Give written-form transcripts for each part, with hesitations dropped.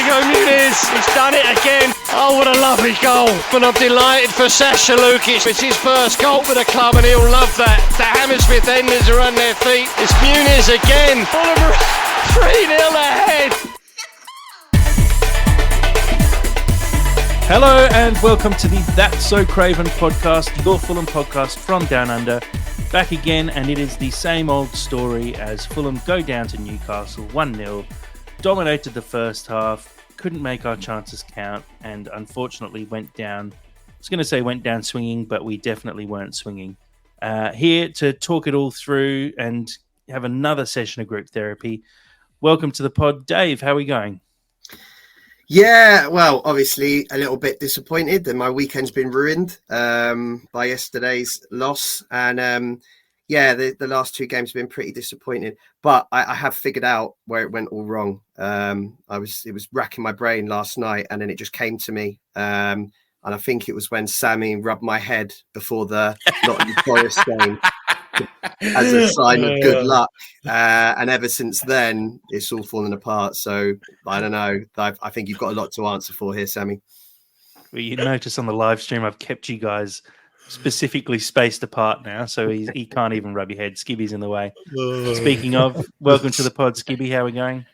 Diego Muniz, he's done it again. Oh, what a lovely goal. And I'm delighted for Sasha Lukic. It's his first goal for the club and he'll love that. The Hammersmith enders are on their feet. It's Muniz again. Fulham 3-0 ahead. Hello and welcome to the That's So Craven podcast, your Fulham podcast from Down Under. Back again, and it is the same old story as Fulham go down to Newcastle 1-0, dominated the first half, couldn't make our chances count, and unfortunately went down. I was going to say went down swinging, but we definitely weren't swinging. Here to talk it all through and have another session of group therapy. Welcome to the pod. Dave, how are we going? Yeah, well, obviously a little bit disappointed that my weekend's been ruined by yesterday's loss. And the last two games have been pretty disappointing. But I have figured out where it went all wrong. It was racking my brain last night and then it just came to me. And I think it was when Sammy rubbed my head before the Nottingham Forest game as a sign of good luck. And ever since then, it's all fallen apart. So I don't know. I think you've got a lot to answer for here, Sammy. Well, you notice on the live stream, I've kept you guys specifically spaced apart now. So he can't even rub your head. Skibby's in the way. Speaking of, welcome to the pod, Skibby. How are we going?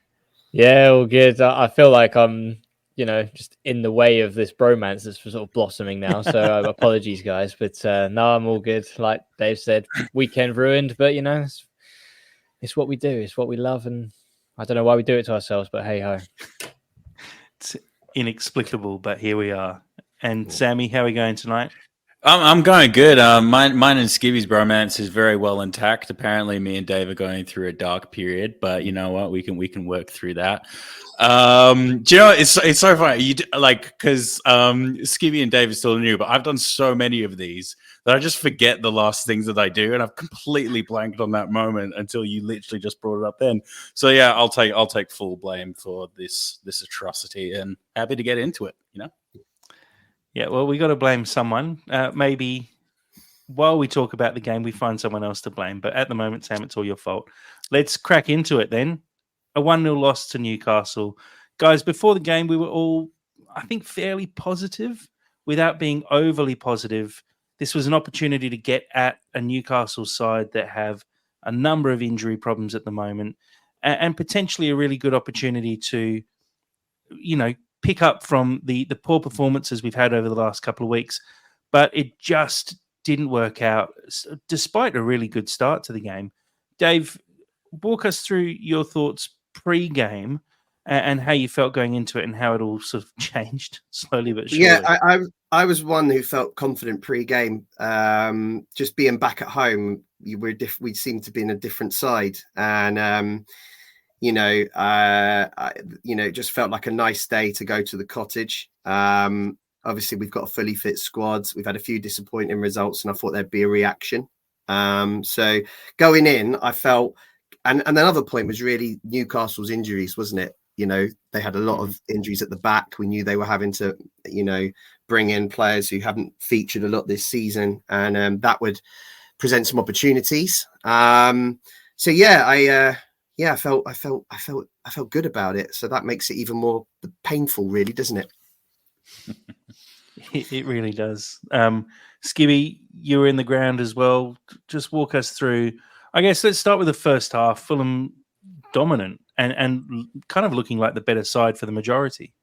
Yeah, all good. I feel like I'm, just in the way of this bromance that's sort of blossoming now. So apologies, guys. But no, I'm all good. Like Dave said, weekend ruined. But, it's what we do. It's what we love. And I don't know why we do it to ourselves, but hey-ho. It's inexplicable, but here we are. And Sammy, how are we going tonight? I'm going good. Mine and Skibby's bromance is very well intact. Apparently, me and Dave are going through a dark period, but you know what? We can work through that. Do you know it's so funny? Because Skibby and Dave are still new, but I've done so many of these that I just forget the last things that I do, and I've completely blanked on that moment until you literally just brought it up. Then, so yeah, I'll take full blame for this atrocity, and happy to get into it. Yeah, well, we got to blame someone. Maybe while we talk about the game, we find someone else to blame. But at the moment, Sam, it's all your fault. Let's crack into it then. A 1-0 loss to Newcastle. Guys, before the game, we were all, I think, fairly positive without being overly positive. This was an opportunity to get at a Newcastle side that have a number of injury problems at the moment and potentially a really good opportunity to, pick up from the poor performances we've had over the last couple of weeks, but it just didn't work out despite a really good start to the game. Dave, walk us through your thoughts pre-game and how you felt going into it and how it all sort of changed slowly but surely. Yeah, I was one who felt confident pre-game. Just being back at home, we seemed to be in a different side, and it just felt like a nice day to go to the cottage. Obviously, we've got a fully fit squad. We've had a few disappointing results, and I thought there'd be a reaction. So going in, I felt, and another point was really Newcastle's injuries, wasn't it? They had a lot of injuries at the back. We knew they were having to, bring in players who haven't featured a lot this season, and that would present some opportunities. I felt good about it. So that makes it even more painful, really, doesn't it? It really does. Skibby, you were in the ground as well. Just walk us through. I guess let's start with the first half. Fulham dominant and kind of looking like the better side for the majority.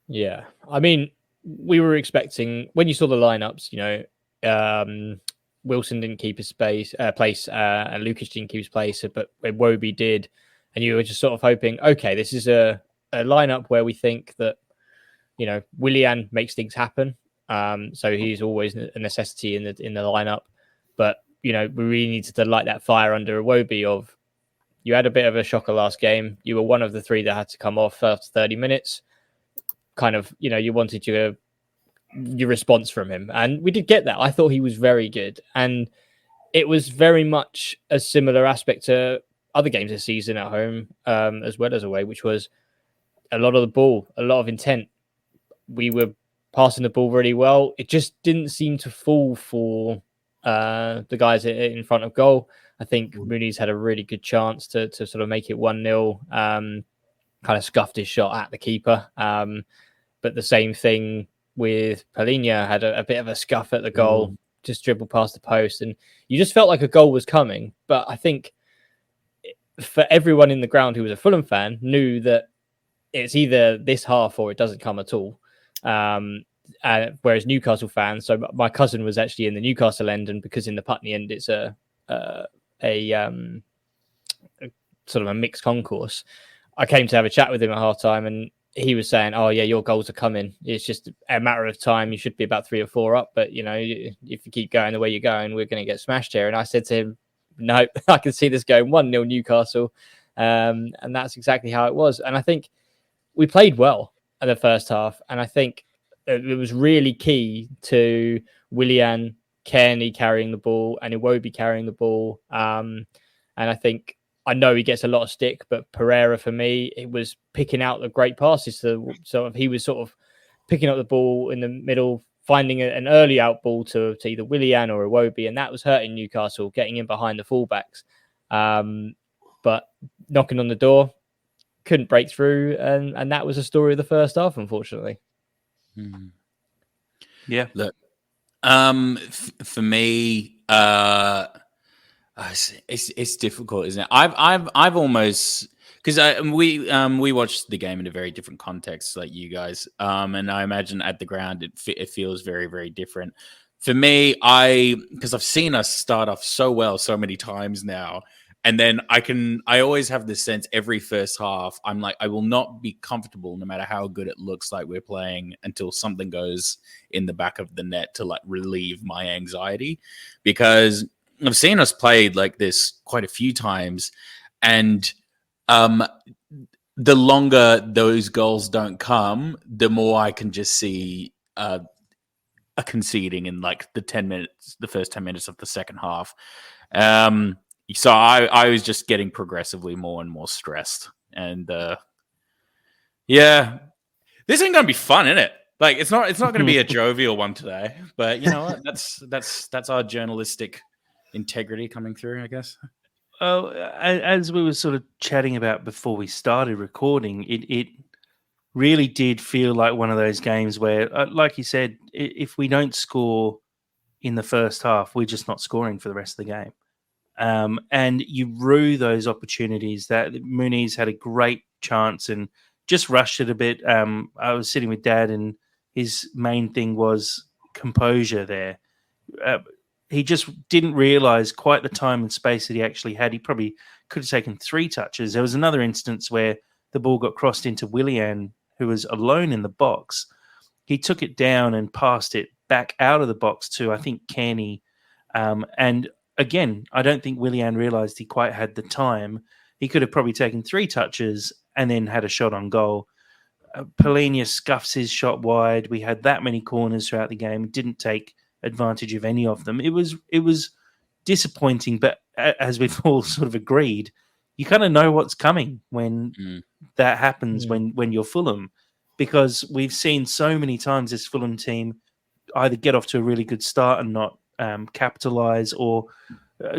Yeah. I mean, we were expecting, when you saw the lineups, Wilson didn't keep his place, and Lukic didn't keep his place, but Iwobi did. And you were just sort of hoping, okay, this is a lineup where we think that, Willian makes things happen. So he's always a necessity in the lineup. But, we really needed to light that fire under Iwobi of, you had a bit of a shocker last game. You were one of the three that had to come off after 30 minutes. Kind of, you wanted your response from him. And we did get that. I thought he was very good. And it was very much a similar aspect to other games this season at home, as well as away, which was a lot of the ball, a lot of intent. We were passing the ball really well. It just didn't seem to fall for the guys in front of goal. I think Mooney's had a really good chance to sort of make it 1-0. kind of scuffed his shot at the keeper. But the same thing with Palhinha, had a bit of a scuff at the goal, just dribbled past the post, and you just felt like a goal was coming. But I think for everyone in the ground who was a Fulham fan knew that it's either this half or it doesn't come at all. Whereas Newcastle fans, so my cousin was actually in the Newcastle end, and because in the Putney end it's a sort of a mixed concourse, I came to have a chat with him at half time, and he was saying, "Oh yeah, your goals are coming. It's just a matter of time. You should be about 3 or 4 up, but if you keep going the way you're going, we're going to get smashed here." And I said to him, "No, I can see this going 1-0 Newcastle," and that's exactly how it was. And I think we played well in the first half, and I think it was really key to Willian, Kearney carrying the ball, and Iwobi carrying the ball. And I know he gets a lot of stick, but Pereira, for me, it was picking out the great passes. He was sort of picking up the ball in the middle, finding an early out ball to either Willian or Iwobi, and that was hurting Newcastle, getting in behind the fullbacks. But knocking on the door, couldn't break through, and that was the story of the first half, unfortunately. Yeah. Look, for me, it's difficult, isn't it? I've almost, because we watched the game in a very different context, like you guys, and I imagine at the ground it feels very, very different. For me, because I've seen us start off so well so many times now, and then I always have this sense every first half, I'm like, I will not be comfortable no matter how good it looks like we're playing until something goes in the back of the net to like relieve my anxiety, because I've seen us played like this quite a few times, and the longer those goals don't come, the more I can just see a conceding in like the first 10 minutes of the second half. So I was just getting progressively more and more stressed, and yeah, this ain't gonna be fun, is it? Like it's not gonna be a jovial one today, but you know what? That's our journalistic integrity coming through, I guess. Oh, as we were sort of chatting about before we started recording, it really did feel like one of those games where, like you said, if we don't score in the first half, we're just not scoring for the rest of the game. And you rue those opportunities. That Muniz had a great chance and just rushed it a bit. I was sitting with Dad, and his main thing was composure there. He just didn't realise quite the time and space that he actually had. He probably could have taken 3 touches. There was another instance where the ball got crossed into Willian, who was alone in the box. He took it down and passed it back out of the box to, I think, Kearney. And again, I don't think Willian realised he quite had the time. He could have probably taken 3 touches and then had a shot on goal. Palhinha scuffs his shot wide. We had that many corners throughout the game. Didn't take advantage of any of them. It was disappointing, but as we've all sort of agreed, you kind of know what's coming when that happens when you're Fulham, because we've seen so many times this Fulham team either get off to a really good start and not capitalize, or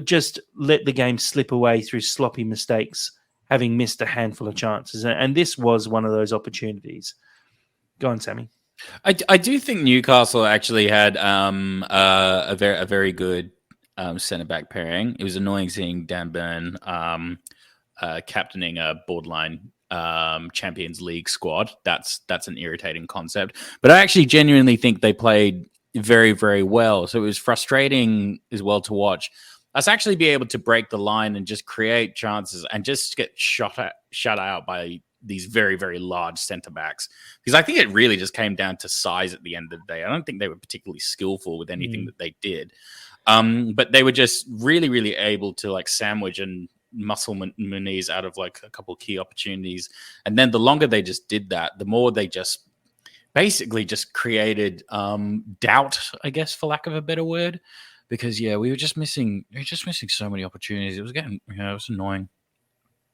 just let the game slip away through sloppy mistakes, having missed a handful of chances. And this was one of those opportunities. Go on, Sammy. I do think Newcastle actually had a very good centre back pairing. It was annoying seeing Dan Burn captaining a borderline Champions League squad. That's an irritating concept. But I actually genuinely think they played very, very well. So it was frustrating as well to watch us actually be able to break the line and just create chances and just get shut out by these very, very large centre backs, because I think it really just came down to size at the end of the day. I don't think they were particularly skillful with anything that they did, but they were just really, really able to like sandwich and muscle Muniz out of like a couple of key opportunities. And then the longer they just did that, the more they just basically just created doubt, I guess, for lack of a better word, because we were just missing so many opportunities. It was getting, it was annoying.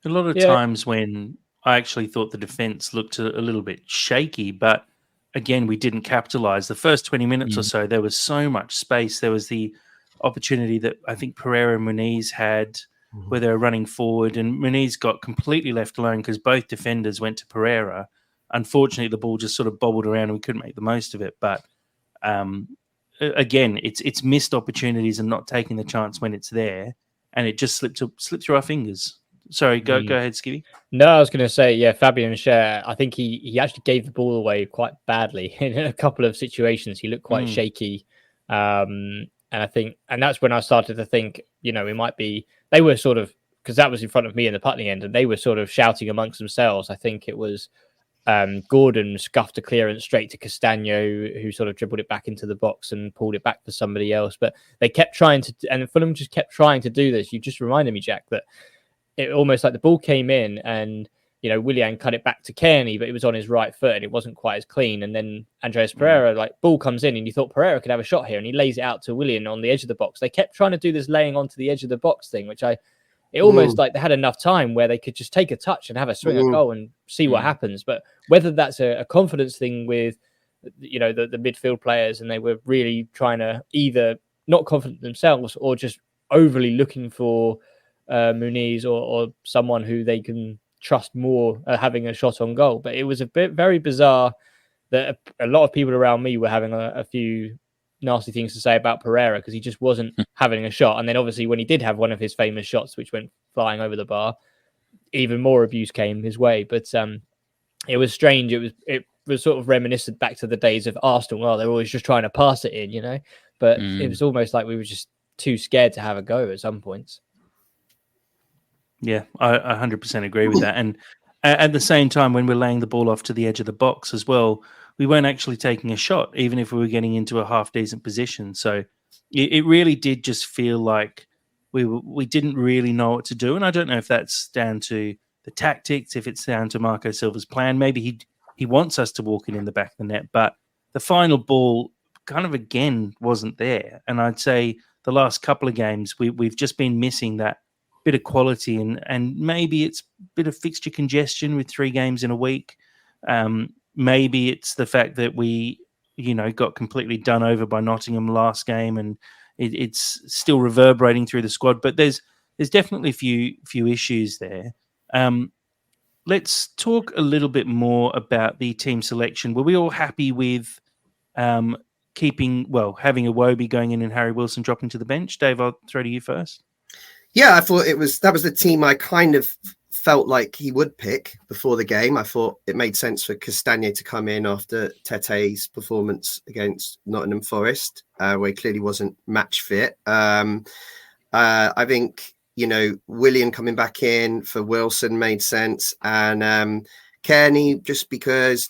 A lot of times when I actually thought the defense looked a little bit shaky, but again, we didn't capitalize. The first 20 minutes or so, there was so much space. There was the opportunity that I think Pereira and Muniz had where they were running forward, and Muniz got completely left alone because both defenders went to Pereira. Unfortunately, the ball just sort of bobbled around and we couldn't make the most of it. But again, it's missed opportunities and not taking the chance when it's there, and it just slipped through our fingers. Sorry, go ahead, Skivvy. No, I was going to say, yeah, Fabian Schär, I think he actually gave the ball away quite badly in a couple of situations. He looked quite shaky. And I think, and that's when I started to think, it might be, they were sort of, because that was in front of me in the Putney end, and they were sort of shouting amongst themselves. I think it was Gordon scuffed a clearance straight to Castagno, who sort of dribbled it back into the box and pulled it back for somebody else. But they kept trying to, and Fulham just kept trying to do this. You just reminded me, Jack, that it almost like the ball came in and, Willian cut it back to Kearney, but it was on his right foot and it wasn't quite as clean. And then Andreas Pereira, ball comes in and you thought Pereira could have a shot here and he lays it out to Willian on the edge of the box. They kept trying to do this laying onto the edge of the box thing, which it almost like they had enough time where they could just take a touch and have a swing at goal and see what happens. But whether that's a confidence thing with, the midfield players, and they were really trying to either not confident themselves or just overly looking for Muniz or someone who they can trust more having a shot on goal. But it was very bizarre that a lot of people around me were having a few nasty things to say about Pereira because he just wasn't having a shot. And then obviously when he did have one of his famous shots, which went flying over the bar, even more abuse came his way. But it was strange. It was sort of reminiscent back to the days of Arsenal. Well, they're always just trying to pass it in, but it was almost like we were just too scared to have a go at some points. Yeah, I 100% agree with that. And at the same time, when we're laying the ball off to the edge of the box as well, we weren't actually taking a shot, even if we were getting into a half-decent position. So it really did just feel like we didn't really know what to do. And I don't know if that's down to the tactics, if it's down to Marco Silva's plan. Maybe he wants us to walk in the back of the net, but the final ball kind of, again, wasn't there. And I'd say the last couple of games, we've just been missing that bit of quality, and maybe it's a bit of fixture congestion with 3 games in a week. Maybe it's the fact that we, got completely done over by Nottingham last game, and it's still reverberating through the squad. But there's definitely a few issues there. Let's talk a little bit more about the team selection. Were we all happy with having Iwobi going in and Harry Wilson dropping to the bench? Dave, I'll throw to you first. Yeah, I thought that was the team I kind of felt like he would pick before the game. I thought it made sense for Castagno to come in after Tete's performance against Nottingham Forest, where he clearly wasn't match fit. I think, Willian coming back in for Wilson made sense. And Kearney, just because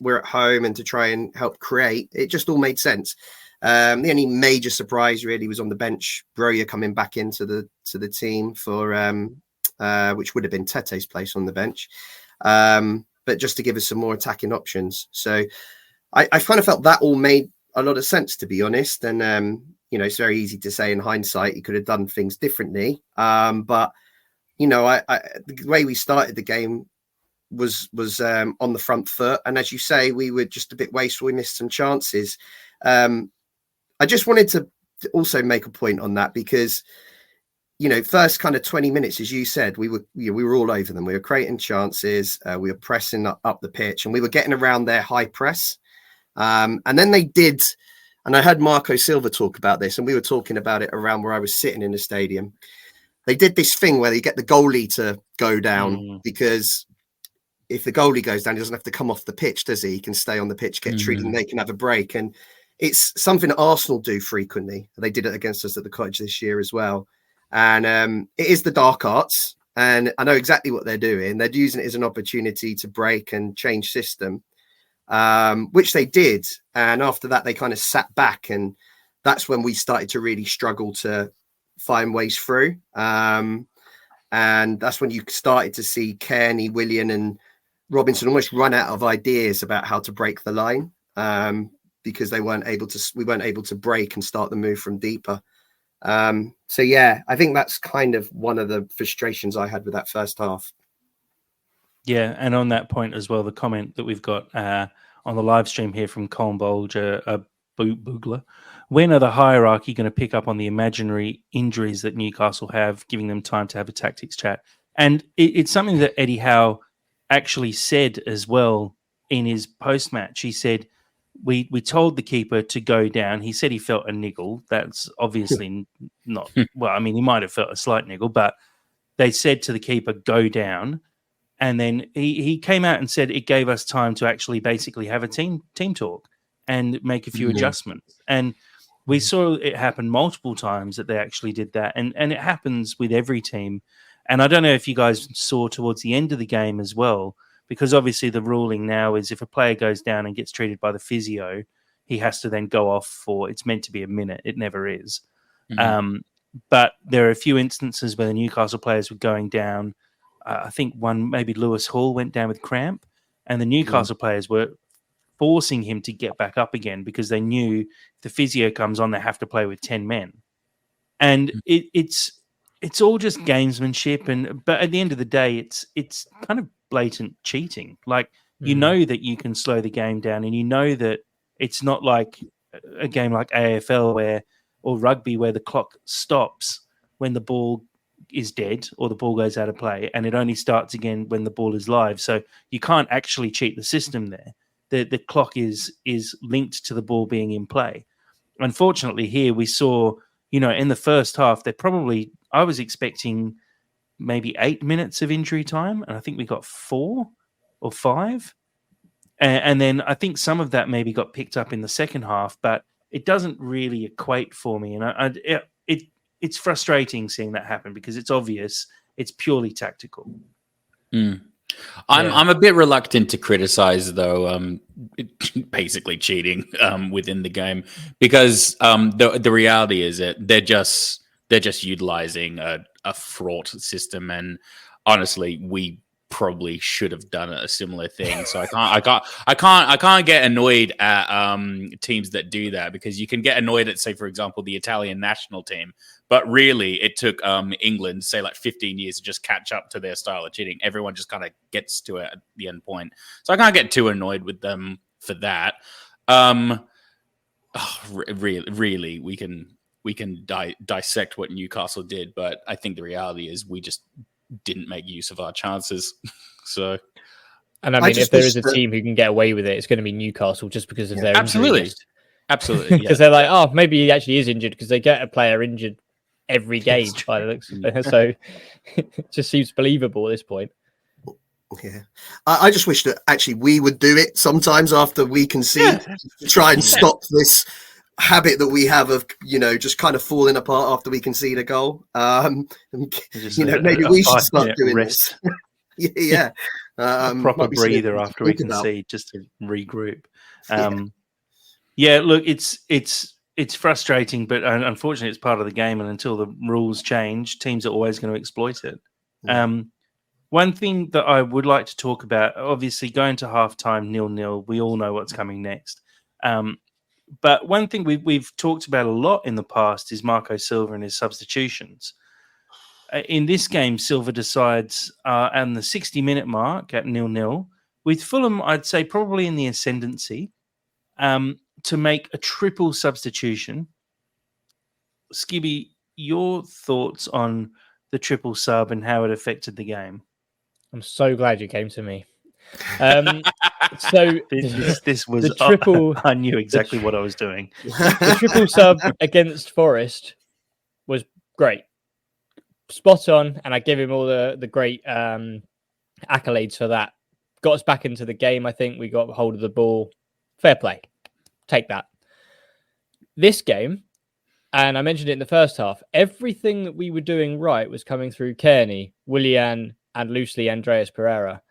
we're at home and to try and help create, it just all made sense. The only major surprise really was on the bench, Broja coming back into the team for which would have been Tete's place on the bench, but just to give us some more attacking options. So I kind of felt that all made a lot of sense, to be honest. And it's very easy to say in hindsight you could have done things differently, but the way we started the game was on the front foot, and as you say, we were just a bit wasteful. We missed some chances. I just wanted to also make a point on that because, first kind of 20 minutes, as you said, we were all over them. We were creating chances. We were pressing up the pitch, and we were getting around their high press. And then they did, and I heard Marco Silva talk about this, and we were talking about it around where I was sitting in the stadium. They did this thing where they get the goalie to go down because if the goalie goes down, he doesn't have to come off the pitch, does he? He can stay on the pitch, get treated, and they can have a break. And it's something that Arsenal do frequently. They did it against us at the Cottage this year as well. And it is the dark arts. And I know exactly what they're doing. They're using it as an opportunity to break and change system, which they did. And after that, they kind of sat back. And that's when we started to really struggle to find ways through. And that's when you started to see Kearney, Willian and Robinson almost run out of ideas about how to break the line. Because we weren't able to break and start the move from deeper. So yeah, I think that's kind of one of the frustrations I had with that first half. Yeah, and on that point as well, the comment that we've got on the live stream here from Colin Bolger, Boogler. When are the hierarchy going to pick up on the imaginary injuries that Newcastle have, giving them time to have a tactics chat? And it's something that Eddie Howe actually said as well in his post-match. He said, we told the keeper to go down. He said he felt a niggle. That's obviously not... Well, I mean, he might have felt a slight niggle, but they said to the keeper, go down. And then he came out and said it gave us time to actually basically have a team talk and make a few adjustments. And we saw it happen multiple times that they actually did that. And it happens with every team. And I don't know if you guys saw towards the end of the game as well, because obviously the ruling now is if a player goes down and gets treated by the physio, he has to then go off for, it's meant to be a minute. It never is. But there are a few instances where the Newcastle players were going down. I think one, maybe Lewis Hall went down with cramp, and the Newcastle players were forcing him to get back up again because they knew if the physio comes on, they have to play with 10 men. And it's all just gamesmanship. But at the end of the day, it's kind of blatant cheating. Like, you know that you can slow the game down, and you know that it's not like a game like AFL or rugby where the clock stops when the ball is dead or the ball goes out of play, and it only starts again when the ball is live. So you can't actually cheat the system there. The clock is linked to the ball being in play. Unfortunately, here we saw, in the first half, I was expecting maybe 8 minutes of injury time, and I think we got 4 or 5. And then I think some of that maybe got picked up in the second half, but it doesn't really equate for me. And it's frustrating seeing that happen because it's obvious it's purely tactical. I'm a bit reluctant to criticize, though, basically cheating within the game, because the reality is that they're just utilizing a fraught system, and honestly, we probably should have done a similar thing. So I can't get annoyed at teams that do that, because you can get annoyed at, say, for example, the Italian national team, but really it took England, say, like 15 years to just catch up to their style of cheating. Everyone just kind of gets to it at the end point. So I can't get too annoyed with them for that. Really, we can dissect what Newcastle did, but I think the reality is we just didn't make use of our chances. So, and I mean, if there is a team who can get away with it, it's going to be Newcastle, just because of their absolutely, because they're like, oh, maybe he actually is injured, because they get a player injured every game by the looks. So it just seems believable at this point. Yeah, I just wish that actually we would do it sometimes after we concede to try and stop this habit that we have of just kind of falling apart after we concede a goal. Maybe we should start doing this. A proper breather after we concede, just to regroup. Look, it's frustrating, but unfortunately it's part of the game, and until the rules change, teams are always going to exploit it. One thing that I would like to talk about, obviously going to halftime 0-0, we all know what's coming next. But one thing we've talked about a lot in the past is Marco Silva and his substitutions. In this game, Silva decides on the 60-minute mark at 0-0, with Fulham, I'd say probably in the ascendancy, to make a triple substitution. Skibby, your thoughts on the triple sub and how it affected the game? I'm so glad you came to me. So this was the triple. I knew exactly what I was doing. The triple sub against Forest was great, spot on, and I give him all the great accolades for that. Got us back into the game. I think we got hold of the ball. Fair play. Take that. This game, and I mentioned it in the first half, everything that we were doing right was coming through Kearney, Willian, and loosely Andreas Pereira.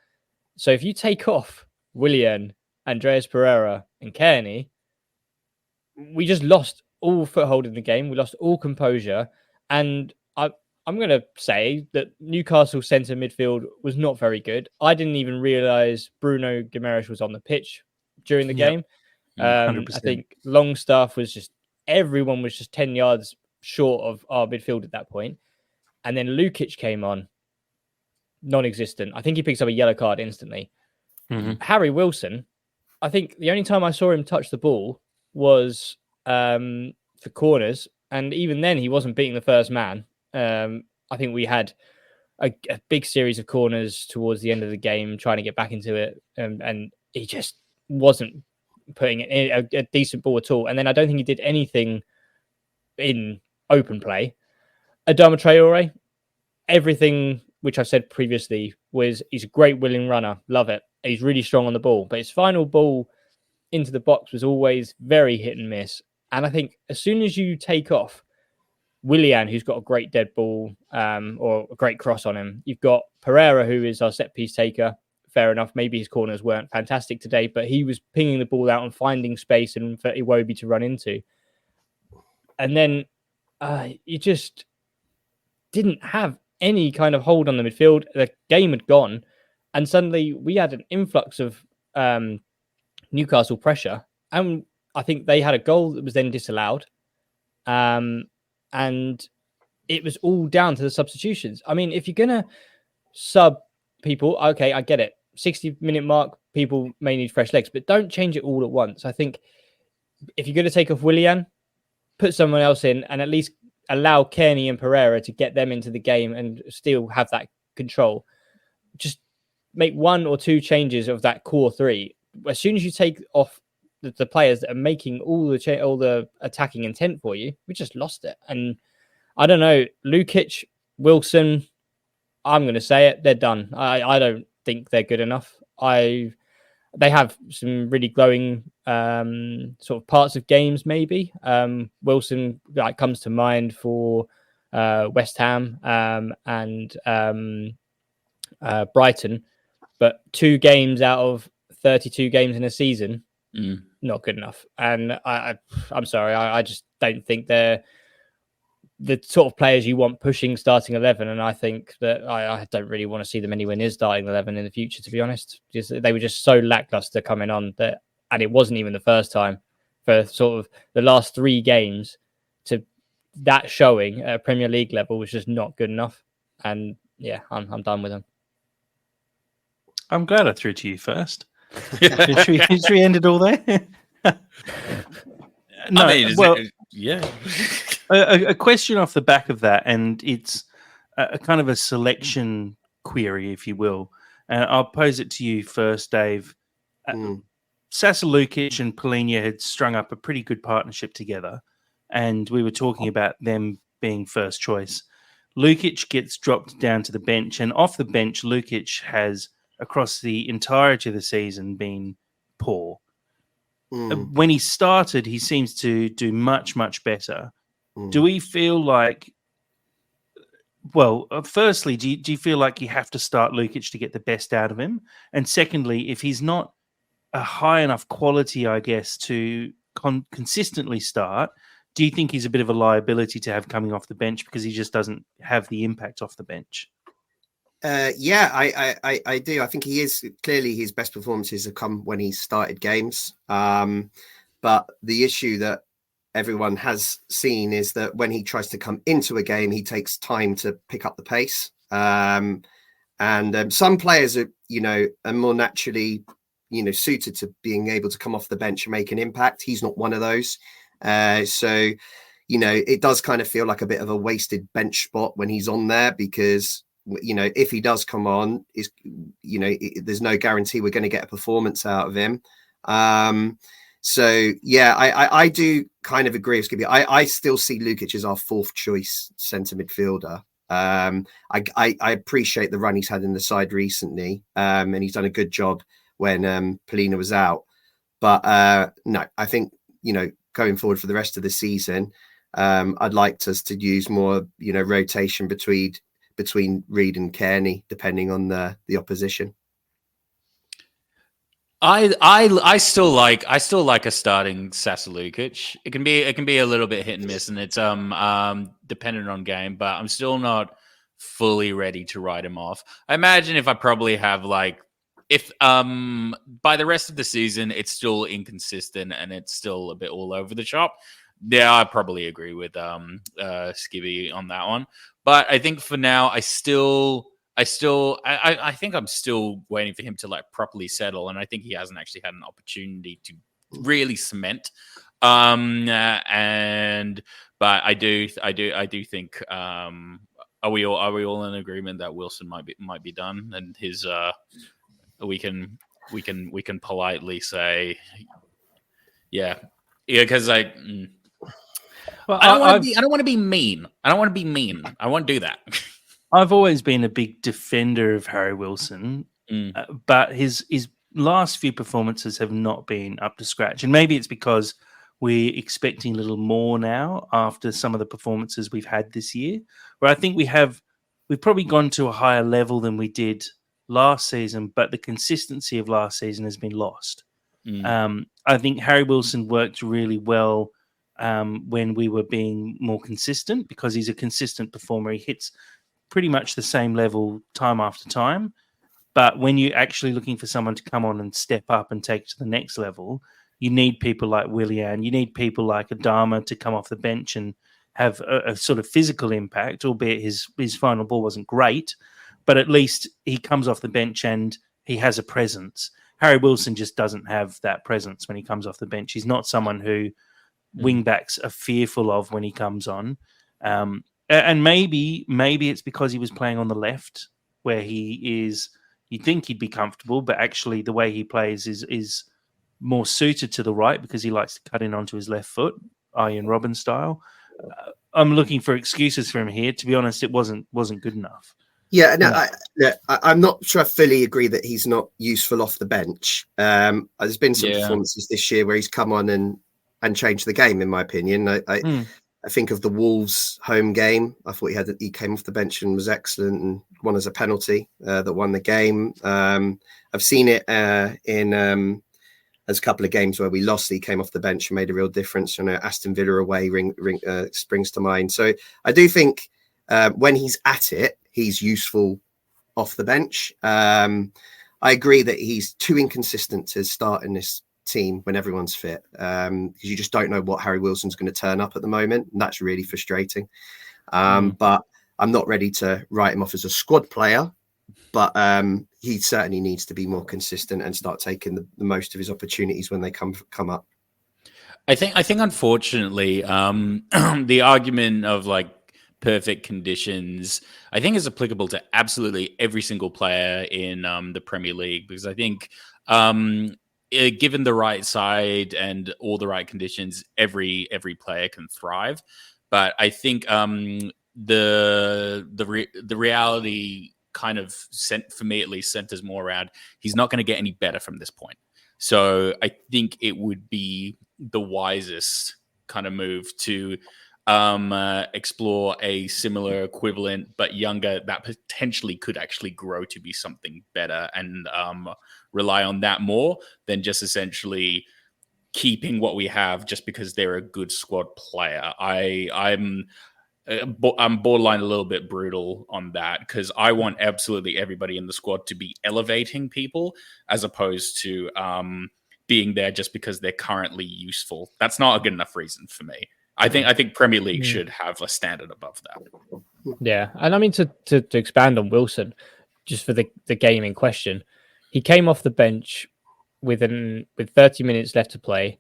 So if you take off Willian, Andreas Pereira, and Kearney, we just lost all foothold in the game. We lost all composure. And I'm going to say that Newcastle centre midfield was not very good. I didn't even realise Bruno Guimaraes was on the pitch during the game. 100%. I think Longstaff everyone was just 10 yards short of our midfield at that point. And then Lukic came on, non-existent. I think he picks up a yellow card instantly. Harry Wilson, I think the only time I saw him touch the ball was for corners, and even then he wasn't beating the first man. I think we had a big series of corners towards the end of the game, trying to get back into it, and he just wasn't putting a decent ball at all. And then I don't think he did anything in open play. Adama Traore, everything which I've said previously was he's a great willing runner, love it. He's really strong on the ball, but his final ball into the box was always very hit and miss. And I think as soon as you take off Willian, who's got a great dead ball or a great cross on him, you've got Pereira, who is our set piece taker. Fair enough. Maybe his corners weren't fantastic today, but he was pinging the ball out and finding space and for Iwobi to run into. And then you just didn't have any kind of hold on the midfield. The game had gone, and suddenly we had an influx of Newcastle pressure, and I think they had a goal that was then disallowed, and it was all down to the substitutions. I mean, if you're gonna sub people, okay, I get it. 60-minute mark, people may need fresh legs, but don't change it all at once. I think if you're going to take off Willian, put someone else in, and at least allow Kearney and Pereira to get them into the game and still have that control. Just make one or two changes of that core three. As soon as you take off the players that are making all the attacking intent for you, we just lost it. And I don't know, Lukic, Wilson, I'm going to say it, they're done. I don't think they're good enough. They have some really glowing sort of parts of games, maybe. Wilson comes to mind for West Ham and Brighton, but 2 games out of 32 games in a season, not good enough. And I'm sorry, I just don't think they're the sort of players you want pushing starting 11, and I think that I don't really want to see them anywhere near starting 11 in the future, to be honest. They were just so lackluster coming on that, and it wasn't even the first time. For sort of the last 3 games, to that showing at Premier League level was just not good enough. And yeah, I'm done with them. I'm glad I threw to you first. Should we end it all there? No, I mean, yeah. A question off the back of that, and it's a kind of a selection query, if you will. And I'll pose it to you first, Dave. Sasa Lukic and Polina had strung up a pretty good partnership together, and we were talking about them being first choice. Lukic gets dropped down to the bench, and off the bench, Lukic has, across the entirety of the season, been poor. When he started, he seems to do much, much better. Do we feel like, well, firstly, do you feel like you have to start Lukic to get the best out of him? And secondly, if he's not a high enough quality, I guess, to consistently start, do you think he's a bit of a liability to have coming off the bench because he just doesn't have the impact off the bench? Yeah, I do. I think he is clearly his best performances have come when he started games. But the issue that everyone has seen is that when he tries to come into a game, he takes time to pick up the pace. And some players are more naturally, suited to being able to come off the bench and make an impact. He's not one of those. So, it does kind of feel like a bit of a wasted bench spot when he's on there because, if he does come on, there's no guarantee we're going to get a performance out of him. So yeah, I do kind of agree with Skibby. I still see Lukic as our 4th choice centre midfielder. I appreciate the run he's had in the side recently, and he's done a good job when Polina was out. But no, I think going forward for the rest of the season, I'd like us to use more rotation between Reed and Kearney, depending on the opposition. I still like a starting Sasa Lukic. It can be a little bit hit and miss, and it's dependent on game. But I'm still not fully ready to write him off. I imagine if I probably have if by the rest of the season it's still inconsistent and it's still a bit all over the shop. Yeah, I probably agree with Skibby on that one. But I think for now, I think I'm still waiting for him to properly settle, and I think he hasn't actually had an opportunity to really cement But I do think. Are we all in agreement that Wilson might be done, and his we can politely say, yeah, because Well, I don't want to be mean. I don't want to be mean. I won't do that. I've always been a big defender of Harry Wilson, but his last few performances have not been up to scratch, and maybe it's because we're expecting a little more now after some of the performances we've had this year. Where I think we've probably gone to a higher level than we did last season, but the consistency of last season has been lost. I think Harry Wilson worked really well when we were being more consistent because he's a consistent performer. He hits pretty much the same level time after time. But when you're actually looking for someone to come on and step up and take to the next level, you need people like Willian. You need people like Adama to come off the bench and have a sort of physical impact, albeit his final ball wasn't great. But at least he comes off the bench and he has a presence. Harry Wilson just doesn't have that presence when he comes off the bench. He's not someone who wingbacks are fearful of when he comes on. And maybe it's because he was playing on the left where he is, you'd think he'd be comfortable, but actually the way he plays is more suited to the right because he likes to cut in onto his left foot, Ian Robin style. I'm looking for excuses for him here. To be honest, it wasn't good enough. Yeah, no, I'm not sure I fully agree that he's not useful off the bench. There's been some performances this year where he's come on and changed the game, in my opinion. I think of the Wolves home game. I thought he came off the bench and was excellent and won as a penalty that won the game. I've seen it in there's a couple of games where we lost. He came off the bench and made a real difference. And Aston Villa away springs to mind. So I do think when he's at it, he's useful off the bench. I agree that he's too inconsistent to start in this team when everyone's fit because you just don't know what Harry Wilson's going to turn up at the moment, and that's really frustrating. But I'm not ready to write him off as a squad player, but he certainly needs to be more consistent and start taking the most of his opportunities when they come up. I think unfortunately the argument of like perfect conditions I think is applicable to absolutely every single player in the Premier League, because I think given the right side and all the right conditions, every player can thrive. But I think the reality kind of for me at least centers more around he's not going to get any better from this point. So I think it would be the wisest kind of move to explore a similar equivalent but younger that potentially could actually grow to be something better, and rely on that more than just essentially keeping what we have just because they're a good squad player. I'm borderline a little bit brutal on that because I want absolutely everybody in the squad to be elevating people as opposed to being there just because they're currently useful. That's not a good enough reason for me. I think Premier League should have a standard above that. Yeah, and I mean to expand on Wilson, just for the game in question, he came off the bench with 30 minutes left to play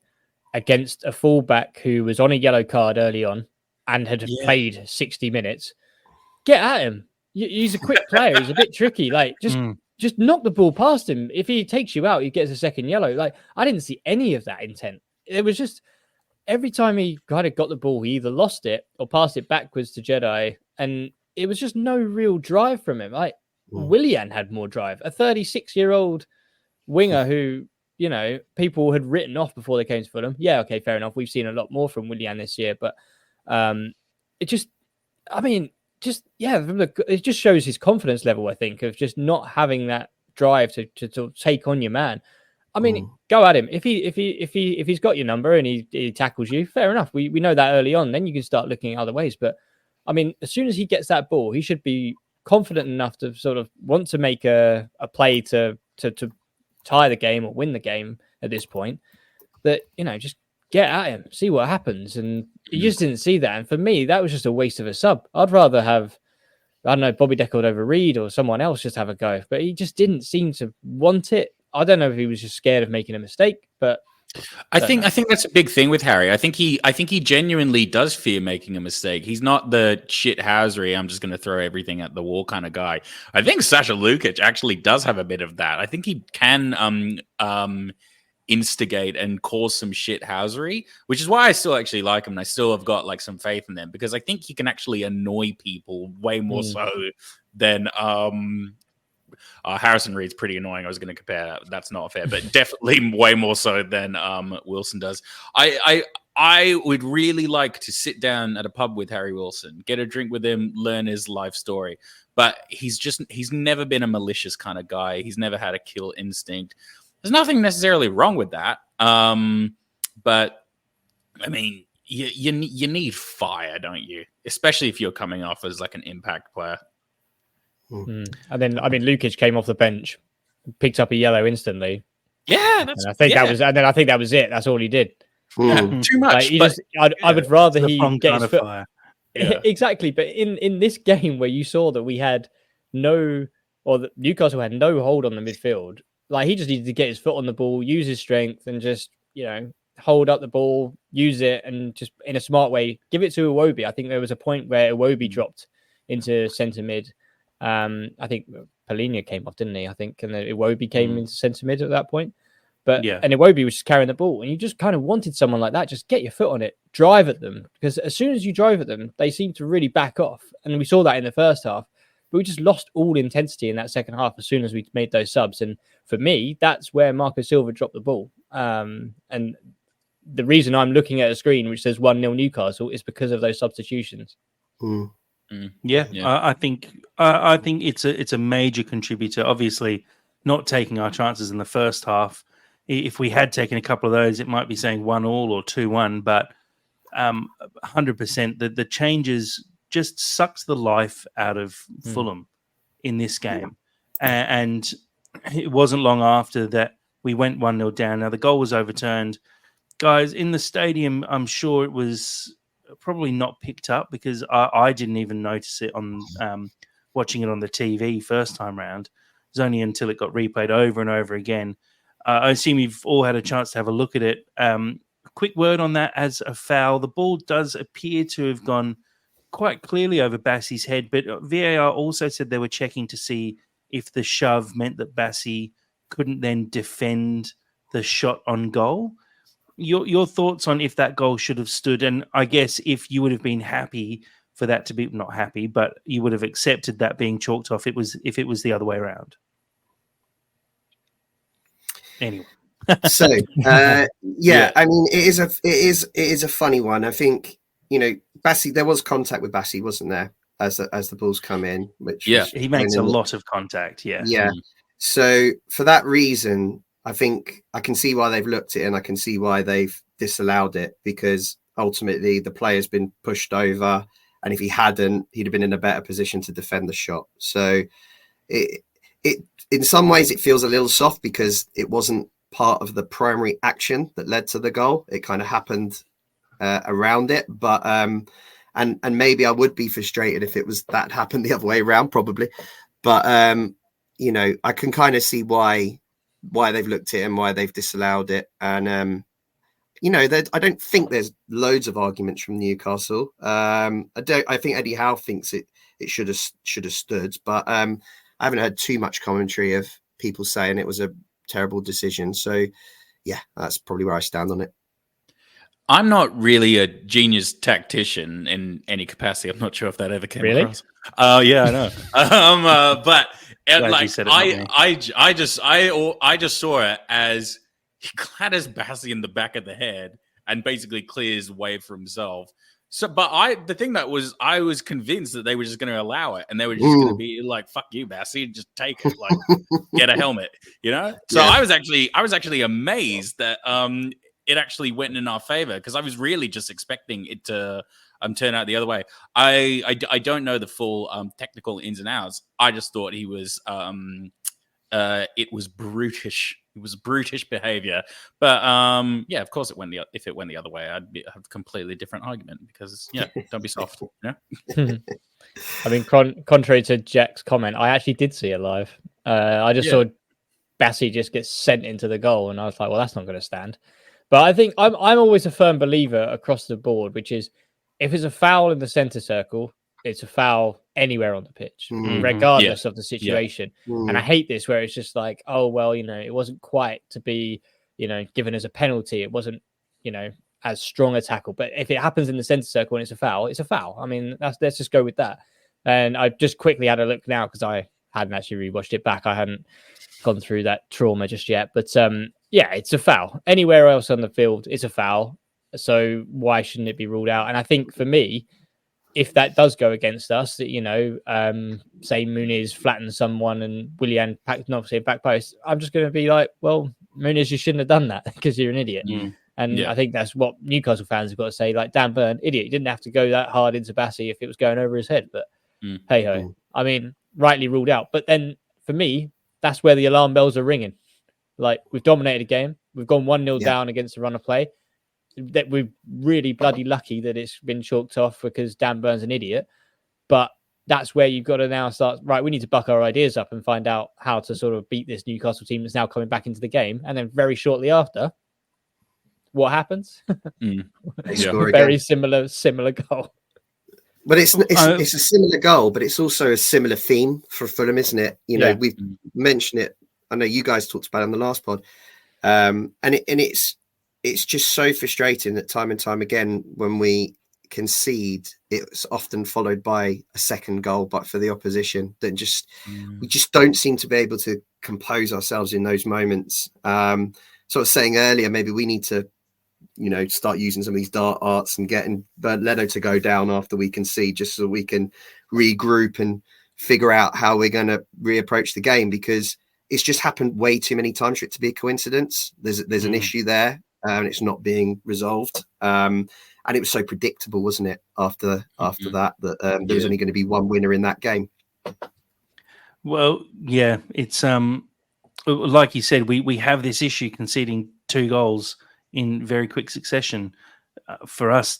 against a fullback who was on a yellow card early on and had played 60 minutes. Get at him. He's a quick player. He's a bit tricky. Like just knock the ball past him. If he takes you out, he gets a second yellow. Like I didn't see any of that intent. It was just every time he kind of got the ball, he either lost it or passed it backwards to Jedi, and it was just no real drive from him. Like Willian had more drive, a 36-year-old winger who, you know, people had written off before they came to Fulham. Yeah, okay, fair enough. We've seen a lot more from Willian this year, but it just shows his confidence level, I think, of just not having that drive to take on your man. I mean, go at him. If he's got your number and he tackles you, fair enough. We know that early on. Then you can start looking at other ways. But I mean, as soon as he gets that ball, he should be confident enough to sort of want to make a play to tie the game or win the game at this point. That, you know, just get at him, see what happens. And you just didn't see that. And for me, that was just a waste of a sub. I'd rather have, I don't know, Bobby Deckard over Reed or someone else just have a go. But he just didn't seem to want it. I don't know if he was just scared of making a mistake, but I think that's a big thing with Harry. I think he genuinely does fear making a mistake. He's not the shit housery, I'm just going to throw everything at the wall kind of guy. I think Sasha Lukic actually does have a bit of that. I think he can instigate and cause some shit housery, which is why I still actually like him, and I still have got like some faith in them, because I think he can actually annoy people way more so than Harrison Reed's pretty annoying. I was going to compare. That's not fair, but definitely way more so than Wilson does. I would really like to sit down at a pub with Harry Wilson, get a drink with him, learn his life story. But he's never been a malicious kind of guy. He's never had a kill instinct. There's nothing necessarily wrong with that. But I mean, you need fire, don't you? Especially if you're coming off as like an impact player. And then, I mean, Lukic came off the bench, picked up a yellow instantly. Yeah, and I think that was it. That's all he did. Yeah, too much. Like, I would rather he get his foot. Fire. Yeah. Exactly, but in this game where you saw that we had Newcastle had no hold on the midfield, like he just needed to get his foot on the ball, use his strength, and just hold up the ball, use it, and just in a smart way give it to Iwobi. I think there was a point where Iwobi dropped into centre mid. I think Palhinha came off, didn't he? I think, and then Iwobi came into centre mid at that point. But and Iwobi was just carrying the ball, and you just kind of wanted someone like that. Just get your foot on it, drive at them, because as soon as you drive at them, they seem to really back off, and we saw that in the first half. But we just lost all intensity in that second half as soon as we made those subs. And for me, that's where Marco Silva dropped the ball. And the reason I'm looking at a screen which says 1-0 Newcastle is because of those substitutions. Yeah. I think it's a major contributor. Obviously, not taking our chances in the first half. If we had taken a couple of those, it might be saying 1-1 or 2-1. But 100%, the changes just sucked the life out of Fulham in this game. And it wasn't long after that we went 1-0 down. Now, the goal was overturned. Guys, in the stadium, I'm sure it was probably not picked up, because I didn't even notice it on watching it on the TV first time round. It was only until it got replayed over and over again. I assume you've all had a chance to have a look at it. Quick word on that as a foul. The ball does appear to have gone quite clearly over Bassey's head, but VAR also said they were checking to see if the shove meant that Bassey couldn't then defend the shot on goal. Your thoughts on if that goal should have stood, and I guess if you would have been happy for that to be, not happy, but you would have accepted that being chalked off if it was the other way around. Anyway. So I mean, it is a funny one. I think, Bassey, there was contact with Bassey, wasn't there, as the balls come in, which he makes a lot of contact. Yeah. So for that reason, I think I can see why they've looked at it, and I can see why they've disallowed it, because ultimately the player's been pushed over, and if he hadn't, he'd have been in a better position to defend the shot. So it in some ways it feels a little soft, because it wasn't part of the primary action that led to the goal. It kind of happened around it, but and maybe I would be frustrated if it was that happened the other way around, probably. But I can kind of see why they've looked at it and why they've disallowed it. And I don't think there's loads of arguments from Newcastle. I think Eddie Howe thinks it should have stood, but I haven't heard too much commentary of people saying it was a terrible decision. So yeah, that's probably where I stand on it. I'm not really a genius tactician in any capacity. I'm not sure if that ever came across. Yeah, I know. But I just saw it as he clatters Bassey in the back of the head and basically clears the way for himself. So, but the thing that was, I was convinced that they were just going to allow it, and they were just going to be like, "Fuck you, Bassey, just take it, like, get a helmet," So I was actually amazed that it actually went in our favor, because I was really just expecting it to turn out the other way. I don't know the full technical ins and outs. I just thought he was it was brutish. It was brutish behavior. But yeah, of course if it went the other way, I'd have a completely different argument, because don't be soft. I mean, contrary to Jack's comment, I actually did see it live. I just saw Bassey just get sent into the goal, and I was like, well, that's not going to stand. But I think I'm always a firm believer across the board, which is if it's a foul in the centre circle, it's a foul anywhere on the pitch, regardless of the situation. And I hate this where it's just like, oh, well, it wasn't quite to be, given as a penalty. It wasn't, as strong a tackle. But if it happens in the centre circle and it's a foul, it's a foul. I mean, let's just go with that. And I just quickly had a look now because I hadn't actually rewatched it back. I hadn't gone through that trauma just yet. But yeah, it's a foul. Anywhere else on the field, it's a foul. So why shouldn't it be ruled out? And I think for me, if that does go against us, that say Muniz flattens someone and Willian knocks it back post, I'm just going to be like, well, Muniz, you shouldn't have done that because you're an idiot. And I think that's what Newcastle fans have got to say. Like, Dan Burn, idiot. He didn't have to go that hard into Bassi if it was going over his head. But hey ho, I mean, rightly ruled out. But then for me, that's where the alarm bells are ringing. Like, we've dominated a game. We've gone 1-0 down against the run of play. That we're really bloody lucky that it's been chalked off because Dan Burn's an idiot. But that's where you've got to now start, right, we need to buck our ideas up and find out how to sort of beat this Newcastle team that's now coming back into the game. And then very shortly after, what happens? Very similar goal. But it's a similar goal, but it's also a similar theme for Fulham, isn't it? We've mentioned it. I know you guys talked about it on the last pod. And it's just so frustrating that time and time again, when we concede, it's often followed by a second goal, but for the opposition, that we just don't seem to be able to compose ourselves in those moments. So I was saying earlier, maybe we need to, start using some of these dart arts and getting Leno to go down after we concede, just so we can regroup and figure out how we're going to reapproach the game, because it's just happened way too many times for it to be a coincidence. There's an issue there. And it's not being resolved. And it was so predictable, wasn't it, after that there was only going to be one winner in that game. Well, yeah, it's like you said, we have this issue conceding 2 goals in very quick succession. For us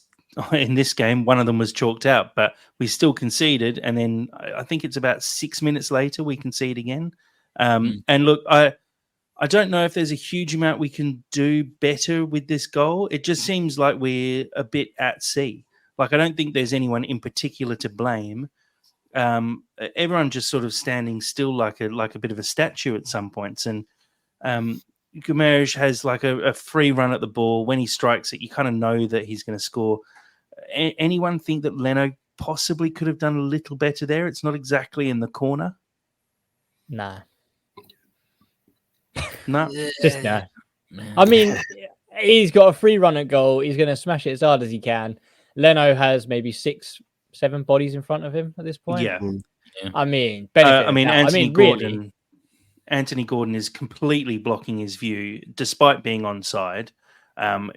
in this game, one of them was chalked out, but we still conceded. And then I think it's about 6 minutes later we concede again. And look, I don't know if there's a huge amount we can do better with this goal. It just seems like we're a bit at sea. Like, I don't think there's anyone in particular to blame. Everyone just sort of standing still like a bit of a statue at some points. And Guimaraes has like a free run at the ball. When he strikes it, you kind of know that he's going to score. Anyone think that Leno possibly could have done a little better there? It's not exactly in the corner. Nah. No, just no. I mean, he's got a free run at goal. He's going to smash it as hard as he can. Leno has maybe 6-7 bodies in front of him at this point. Yeah. I mean, Anthony Gordon. Really, Anthony Gordon is completely blocking his view, despite being onside.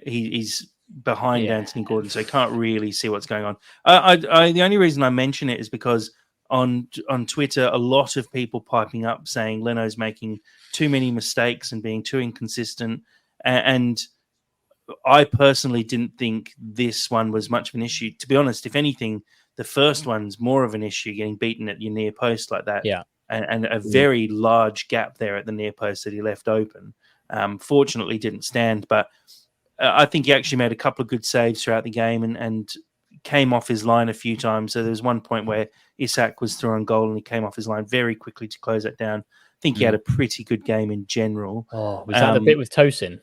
He's behind Anthony Gordon, so he can't really see what's going on. The only reason I mention it is because on Twitter, a lot of people piping up saying Leno's making too many mistakes and being too inconsistent. And I personally didn't think this one was much of an issue. To be honest, if anything, the first one's more of an issue, getting beaten at your near post like that. Yeah. And a very large gap there at the near post that he left open. Fortunately, didn't stand. But I think he actually made a couple of good saves throughout the game and came off his line a few times. So there was one point where Isak was through on goal and he came off his line very quickly to close that down. I think he had a pretty good game in general. Oh, was that the bit with Tosin?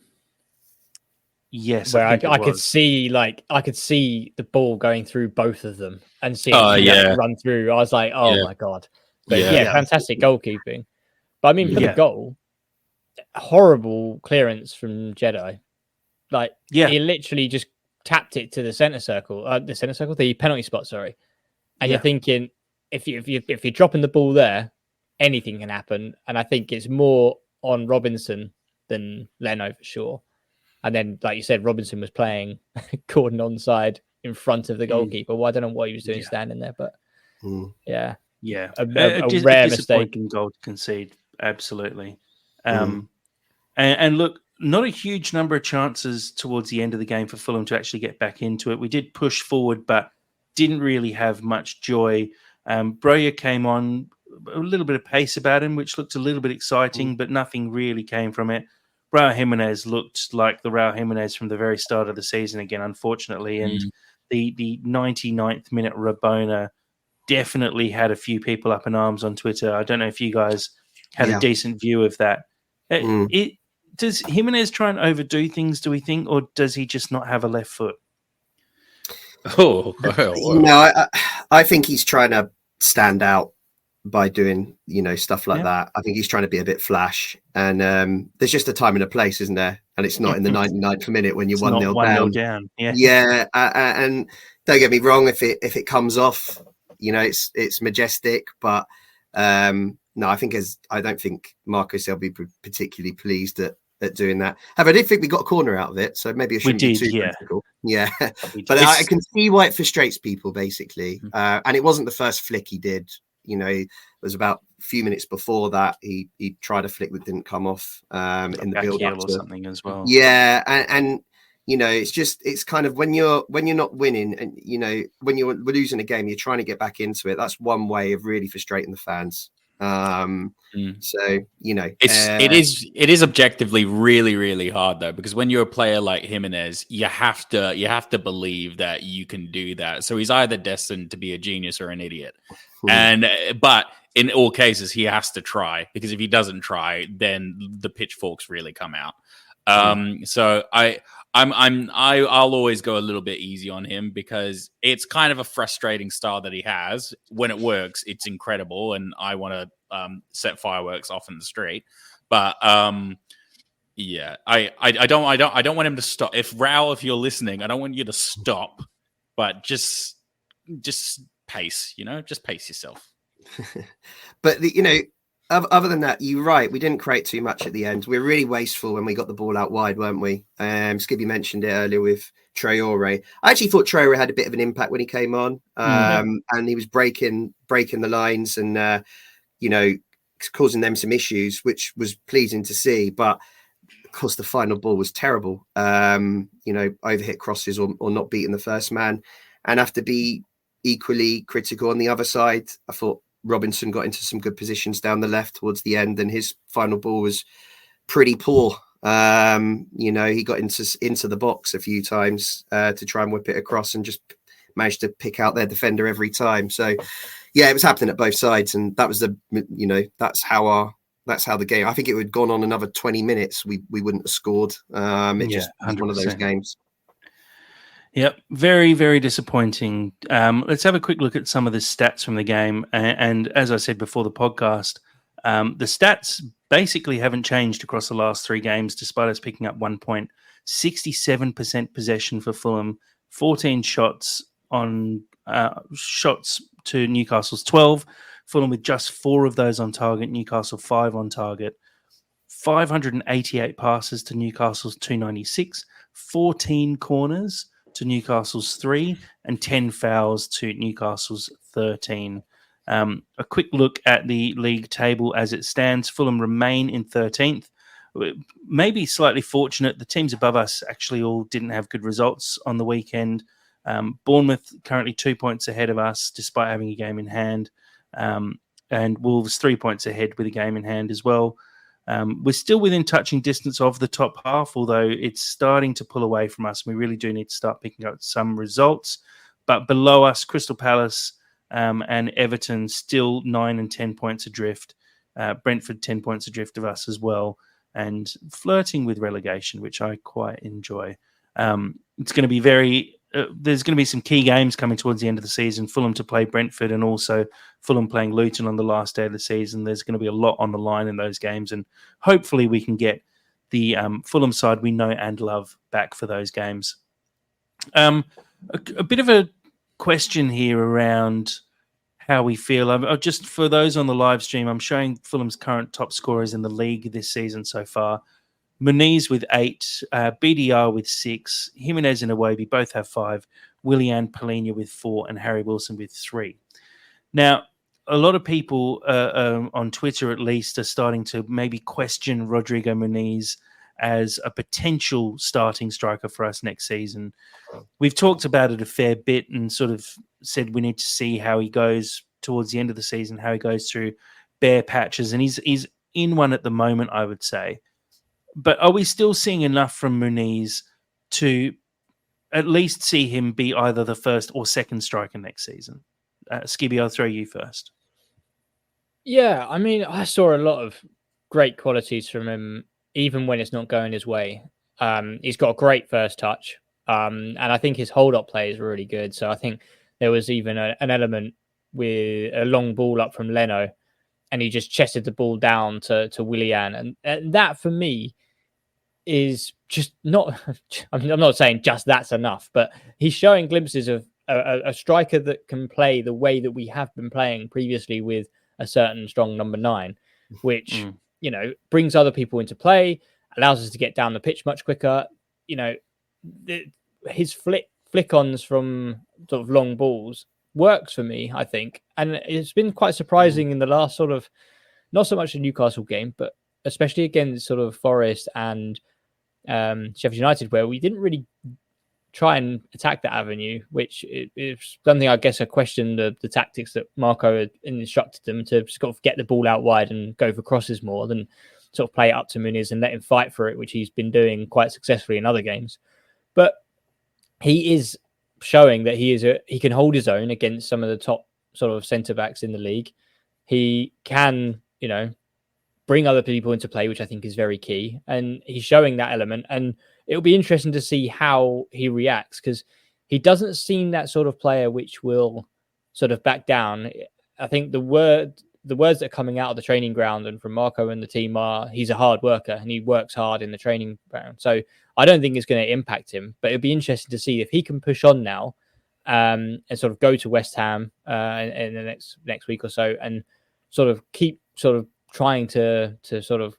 Yes, where I could see the ball going through both of them and seeing run through. I was like, oh my god! But fantastic goalkeeping. But I mean, for the goal, horrible clearance from Jedi. Like, he literally just tapped it to the the penalty spot. Sorry, and you're thinking, if you're dropping the ball there, anything can happen. And I think it's more on Robinson than Leno for sure. And then, like you said, Robinson was playing Gordon onside in front of the goalkeeper. Well, I don't know what he was doing standing there, but a rare mistake. Goal to concede, absolutely. And look, not a huge number of chances towards the end of the game for Fulham to actually get back into it. We did push forward, but didn't really have much joy. Broja came on, a little bit of pace about him, which looked a little bit exciting, but nothing really came from it. Raul Jimenez looked like the Raul Jimenez from the very start of the season again, unfortunately. And the 99th minute Rabona definitely had a few people up in arms on Twitter. I don't know if you guys had a decent view of that. Does Jimenez try and overdo things, do we think, or does he just not have a left foot? I think he's trying to stand out by doing, stuff like that. I think he's trying to be a bit flash. And there's just a time and a place, isn't there? And it's not in the 99th minute when you're 1-0 down. Yeah. And don't get me wrong, if it comes off, it's majestic. But no, I don't think Marcus will be particularly pleased at doing that. However, I did think we got a corner out of it, so maybe I shouldn't be too critical. Yeah, but I can see why it frustrates people, basically. And it wasn't the first flick he did. It was about a few minutes before that he tried a flick that didn't come off in the build up or something as well. Yeah, and it's kind of when you're not winning, and when you're losing a game, you're trying to get back into it. That's one way of really frustrating the fans. So it is objectively really, really hard though, because when you're a player like Jimenez, you have to believe that you can do that. So he's either destined to be a genius or an idiot. But in all cases, he has to try, because if he doesn't try, then the pitchforks really come out. So I'll always go a little bit easy on him, because it's kind of a frustrating style that he has. When it works, it's incredible, and I want to set fireworks off in the street. But I don't want him to stop. If you're listening, I don't want you to stop, but just pace. Just pace yourself. But other than that, you're right. We didn't create too much at the end. We were really wasteful when we got the ball out wide, weren't we? Skibby mentioned it earlier with Traore. I actually thought Traore had a bit of an impact when he came on, and he was breaking the lines and causing them some issues, which was pleasing to see. But of course, the final ball was terrible. Overhit crosses or not beating the first man, and have to be equally critical on the other side. I thought Robinson got into some good positions down the left towards the end, and his final ball was pretty poor. He got into the box a few times to try and whip it across, and just managed to pick out their defender every time. So yeah, it was happening at both sides, and that was that's how the game. I think it would have gone on another 20 minutes. We wouldn't have scored. It just was one of those games. Yep, very, very disappointing. Let's have a quick look at some of the stats from the game. And as I said before the podcast, the stats basically haven't changed across the last three games, despite us picking up 1 point. 67% possession for Fulham, 14 shots to Newcastle's 12. Fulham with just 4 of those on target, Newcastle 5 on target. 588 passes to Newcastle's 296, 14 corners to Newcastle's 3, and 10 fouls to Newcastle's 13. A quick look at the league table as it stands. Fulham remain in 13th. Maybe slightly fortunate. The teams above us actually all didn't have good results on the weekend. Bournemouth currently 2 points ahead of us, despite having a game in hand. And Wolves 3 points ahead with a game in hand as well. We're still within touching distance of the top half, although it's starting to pull away from us. We really do need to start picking up some results. But below us, Crystal Palace and Everton still 9 and 10 points adrift. Brentford 10 points adrift of us as well, and flirting with relegation, which I quite enjoy. It's going to be there's going to be some key games coming towards the end of the season. Fulham to play Brentford, and also Fulham playing Luton on the last day of the season. There's going to be a lot on the line in those games, and hopefully we can get the Fulham side we know and love back for those games. A bit of a question here around how we feel. Just for those on the live stream, I'm showing Fulham's current top scorers in the league this season so far. Muniz with 8, BDR with 6, Jimenez and Iwobi both have 5, Willian Polina with 4, and Harry Wilson with 3. Now, a lot of people on Twitter, at least, are starting to maybe question Rodrigo Muniz as a potential starting striker for us next season. We've talked about it a fair bit and sort of said we need to see how he goes towards the end of the season, how he goes through bare patches, and he's in one at the moment, I would say. But are we still seeing enough from Muniz to at least see him be either the first or second striker next season? Skibby, I'll throw you first. Yeah, I mean, I saw a lot of great qualities from him, even when it's not going his way. He's got a great first touch, and I think his hold-up play is really good. So I think there was even an element with a long ball up from Leno, and he just chested the ball down to Willian, and that for me is just not. I'm not saying just that's enough, but he's showing glimpses of a striker that can play the way that we have been playing previously with a certain strong number 9, which brings other people into play, allows us to get down the pitch much quicker. His flick-ons from sort of long balls works for me, I think, and it's been quite surprising in the last sort of, not so much the Newcastle game, but especially against sort of Forest and Sheffield United, where we didn't really try and attack that avenue, which is something I guess I questioned the tactics that Marco had instructed them to sort of get the ball out wide and go for crosses more than sort of play it up to Muniz and let him fight for it, which he's been doing quite successfully in other games. But he is showing that he can hold his own against some of the top sort of centre backs in the league. He can, bring other people into play, which I think is very key. And he's showing that element. And it'll be interesting to see how he reacts, because he doesn't seem that sort of player which will sort of back down. I think the words that are coming out of the training ground and from Marco and the team are he's a hard worker and he works hard in the training ground. So I don't think it's going to impact him, but it'll be interesting to see if he can push on now and sort of go to West Ham in the next week or so and sort of keep sort of trying to sort of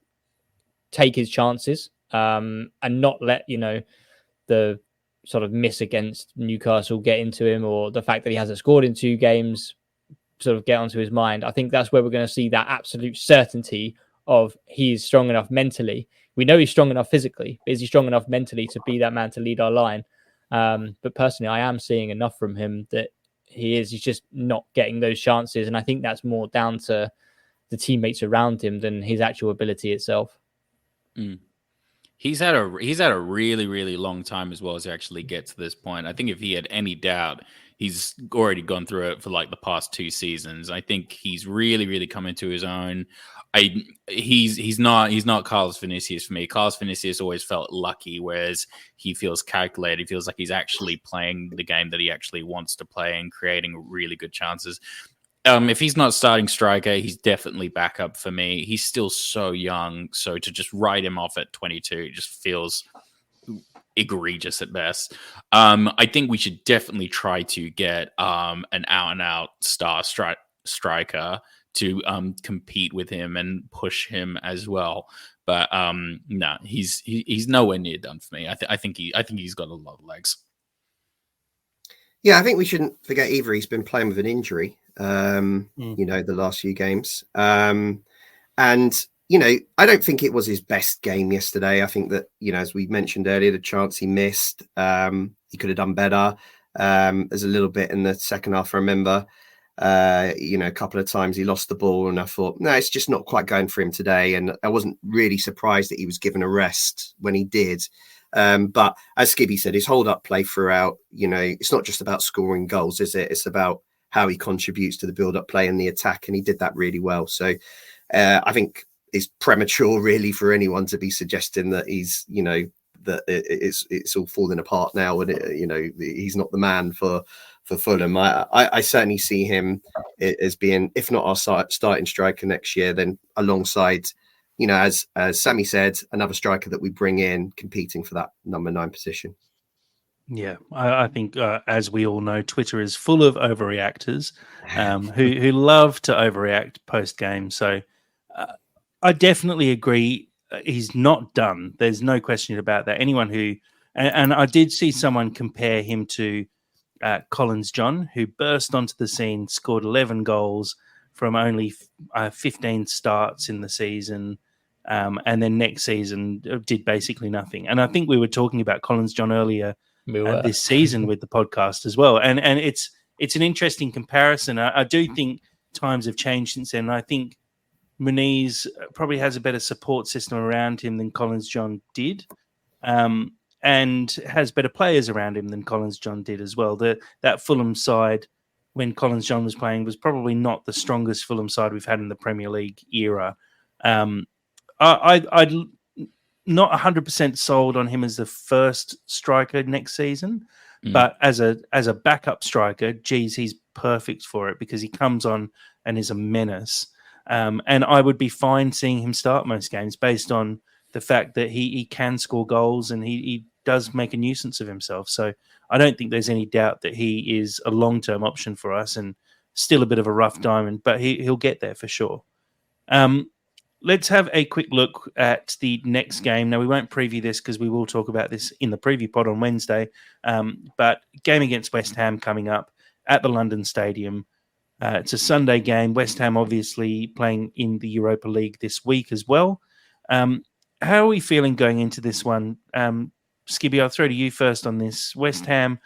take his chances and not let the sort of miss against Newcastle get into him, or the fact that he hasn't scored in 2 games sort of get onto his mind. I think that's where we're going to see that absolute certainty of he's strong enough mentally. We know he's strong enough physically, but is he strong enough mentally to be that man to lead our line? But personally, I am seeing enough from him that he's just not getting those chances, and I think that's more down to the teammates around him than his actual ability itself. He's had a really, really long time as well to actually get to this point. I think if he had any doubt, he's already gone through it for like the past 2 seasons. I think he's really, really come into his own. He's not Carlos Vinicius for me. Carlos Vinicius always felt lucky, whereas he feels calculated. He feels like he's actually playing the game that he actually wants to play and creating really good chances. If he's not starting striker, he's definitely backup for me. He's still so young, so to just write him off at 22 just feels egregious at best. I think we should definitely try to get an out-and-out star striker to compete with him and push him as well. But no, he's nowhere near done for me. I think he's got a lot of legs. Yeah, I think we shouldn't forget either. He's been playing with an injury, the last few games. And, I don't think it was his best game yesterday. I think that, as we mentioned earlier, the chance he missed, he could have done better. There's a little bit in the second half, I remember, a couple of times he lost the ball and I thought, no, it's just not quite going for him today. And I wasn't really surprised that he was given a rest when he did. But as Skibby said, his hold-up play throughout, it's not just about scoring goals, is it? It's about how he contributes to the build-up play and the attack, and he did that really well. So I think it's premature, really, for anyone to be suggesting that he's, that it's all falling apart now, and he's not the man for Fulham. I certainly see him as being, if not our starting striker next year, then alongside, as Sammy said, another striker that we bring in competing for that number 9 position. Yeah, I think, as we all know, Twitter is full of overreactors who love to overreact post-game. So I definitely agree. He's not done. There's no question about that. Anyone who, and I did see someone compare him to Collins John, who burst onto the scene, scored 11 goals from only 15 starts in the season. And then next season did basically nothing. And I think we were talking about Collins John earlier this season with the podcast as well. And it's an interesting comparison. I do think times have changed since then. I think Muniz probably has a better support system around him than Collins John did, and has better players around him than Collins John did as well. That Fulham side, when Collins John was playing, was probably not the strongest Fulham side we've had in the Premier League era. I'd not 100% sold on him as the first striker next season, but as a backup striker, geez, he's perfect for it because he comes on and is a menace. And I would be fine seeing him start most games based on the fact that he can score goals and he does make a nuisance of himself. So I don't think there's any doubt that he is a long-term option for us and still a bit of a rough diamond, but he'll get there for sure. Let's have a quick look at the next game. Now, we won't preview this because we will talk about this in the preview pod on Wednesday. But game against West Ham coming up at the London Stadium. It's a Sunday game. West Ham obviously playing in the Europa League this week as well. How are we feeling going into this one? Skibby, I'll throw to you first on this. West Ham,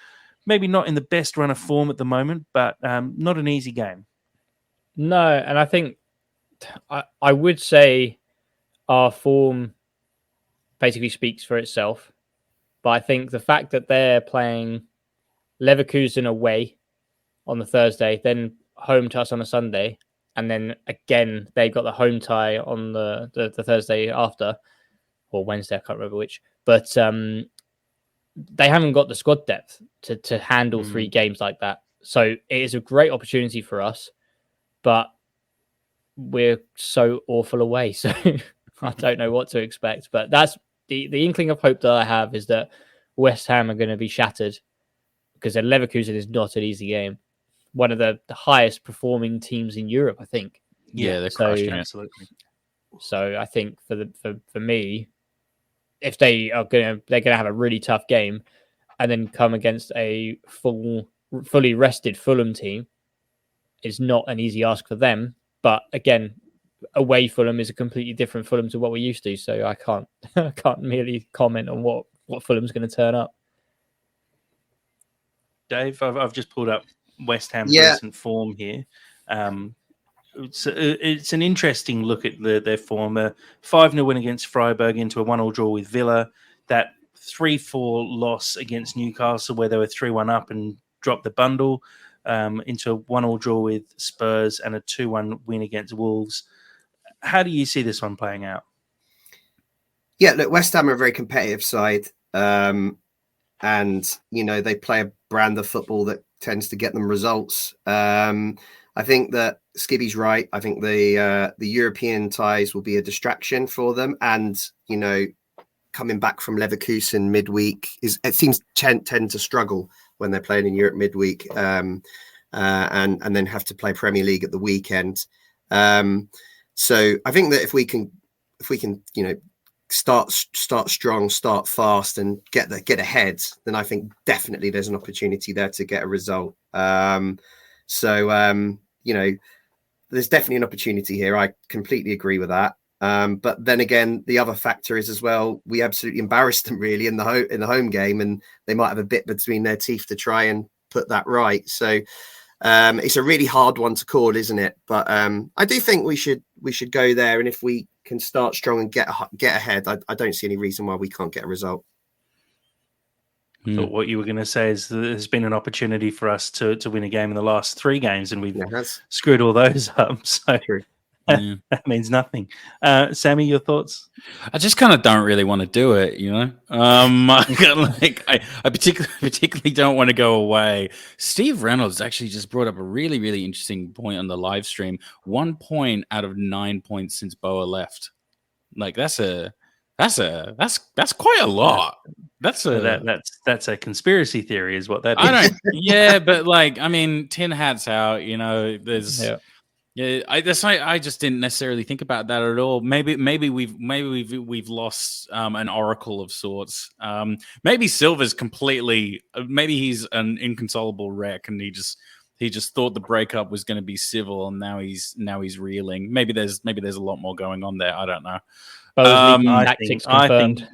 maybe not in the best run of form at the moment, but not an easy game. No, and I think I would say our form basically speaks for itself. But I think the fact that they're playing Leverkusen away on the Thursday, then home to us on a Sunday, and then again they've got the home tie on the Thursday after, or Wednesday, I can't remember which. But they haven't got the squad depth to handle 3 games like that. So it is a great opportunity for us, but we're so awful away. So I don't know what to expect. But that's the inkling of hope that I have, is that West Ham are going to be shattered because Leverkusen is not an easy game. One of the highest performing teams in Europe, I think. Yeah, they're crushing, absolutely. So I think for me, if they're gonna have a really tough game, and then come against a fully rested Fulham team, is not an easy ask for them. But again, away Fulham is a completely different Fulham to what we're used to. So I can't merely comment on what Fulham's going to turn up. Dave, I've just pulled up West Ham's recent form here. It's an interesting look at their form. A 5-0 win against Freiburg into a 1-1 draw with Villa. That 3-4 loss against Newcastle where they were 3-1 up and dropped the bundle. Into a 1-1 draw with Spurs and a 2-1 win against Wolves. How do you see this one playing out? Yeah, look, West Ham are a very competitive side. And, they play a brand of football that tends to get them results. I think that Skibby's right. I think the European ties will be a distraction for them. And, coming back from Leverkusen midweek, it seems tend to struggle when they're playing in Europe midweek, and then have to play Premier League at the weekend. So I think that if we can, start strong, start fast, and get ahead, then I think definitely there's an opportunity there to get a result. There's definitely an opportunity here. I completely agree with that. But then again, the other factor is as well, we absolutely embarrassed them really in the home game, and they might have a bit between their teeth to try and put that right. So it's a really hard one to call, isn't it? But I do think we should go there, and if we can start strong and get ahead, I don't see any reason why we can't get a result. Thought what you were going to say is that there's been an opportunity for us to win a game in the last 3 games, and we've screwed all those up. So True. That means nothing. Sammy, your thoughts? I just kind of don't really want to do it, I particularly don't want to go away. Steve Reynolds actually just brought up a really, really interesting point on the live stream. 1 point out of 9 points since Boa left. Like that's quite a lot. That's a conspiracy theory, is what that is. Yeah, but tin hats out. There's. Yeah, I just didn't necessarily think about that at all. Maybe we've lost an oracle of sorts. Maybe Silva's completely. Maybe he's an inconsolable wreck, and he just thought the breakup was going to be civil, and now he's reeling. Maybe there's a lot more going on there. I don't know. Tactics confirmed.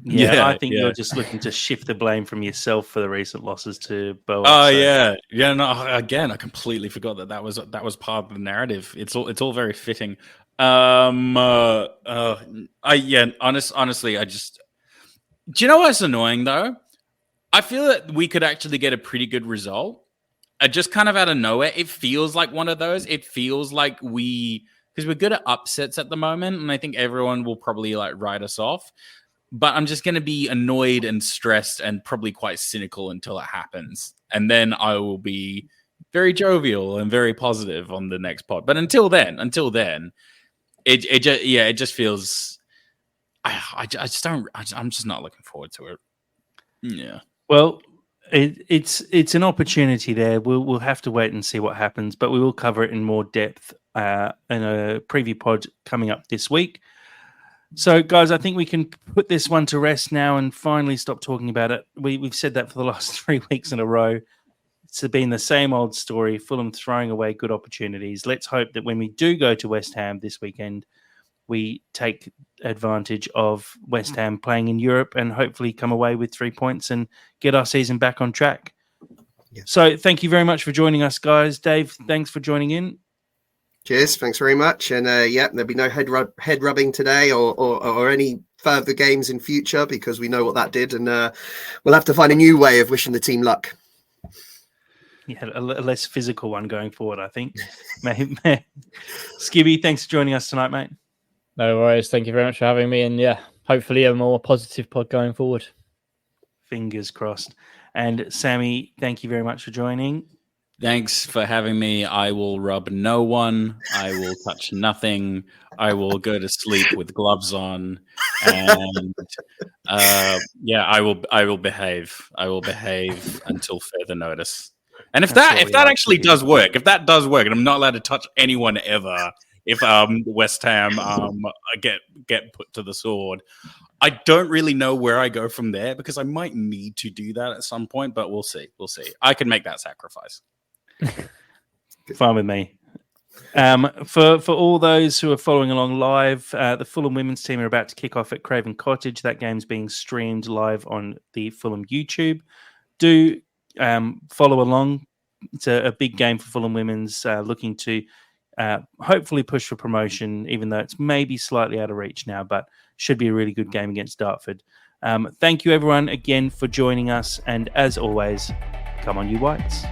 I think you're just looking to shift the blame from yourself for the recent losses to Boa. Oh, so. Yeah. No, again, I completely forgot that was part of the narrative. It's all very fitting. Honestly, I just. Do you know what's annoying though? I feel that we could actually get a pretty good result. Just kind of out of nowhere, it feels like one of those. It feels like because we're good at upsets at the moment, and I think everyone will probably like write us off. But I'm just going to be annoyed and stressed and probably quite cynical until it happens, and then I will be very jovial and very positive on the next pod. But until then, it just feels. I just don't. I'm just not looking forward to it. Yeah. Well, it's an opportunity there. We'll have to wait and see what happens, but we will cover it in more depth in a preview pod coming up this week. So, guys, I think we can put this one to rest now and finally stop talking about it. We've said that for the last 3 weeks in a row. It's been the same old story. Fulham throwing away good opportunities. Let's hope that when we do go to West Ham this weekend, we take advantage of West Ham playing in Europe and hopefully come away with 3 points and get our season back on track. Yeah. So thank you very much for joining us, guys. Dave, thanks for joining in. Cheers. Thanks very much. And there'll be no head rubbing today or any further games in future because we know what that did. And we'll have to find a new way of wishing the team luck. Yeah, a less physical one going forward, I think. Skibby, thanks for joining us tonight, mate. No worries. Thank you very much for having me. And yeah, hopefully a more positive pod going forward. Fingers crossed. And Sammy, thank you very much for joining. Thanks for having me. I will rub no one. I will touch nothing. I will go to sleep with gloves on. And I will behave. I will behave until further notice. And if that actually does work, and I'm not allowed to touch anyone ever, if West Ham get put to the sword, I don't really know where I go from there because I might need to do that at some point, but we'll see. I can make that sacrifice. Fine with me. For all those who are following along live, the Fulham women's team are about to kick off at Craven Cottage. That game's being streamed live on the Fulham YouTube. Do follow along. It's a big game for Fulham women's, looking to hopefully push for promotion, even though it's maybe slightly out of reach now, but should be a really good game against Dartford. Thank you, everyone, again for joining us. And as always, come on, you Whites.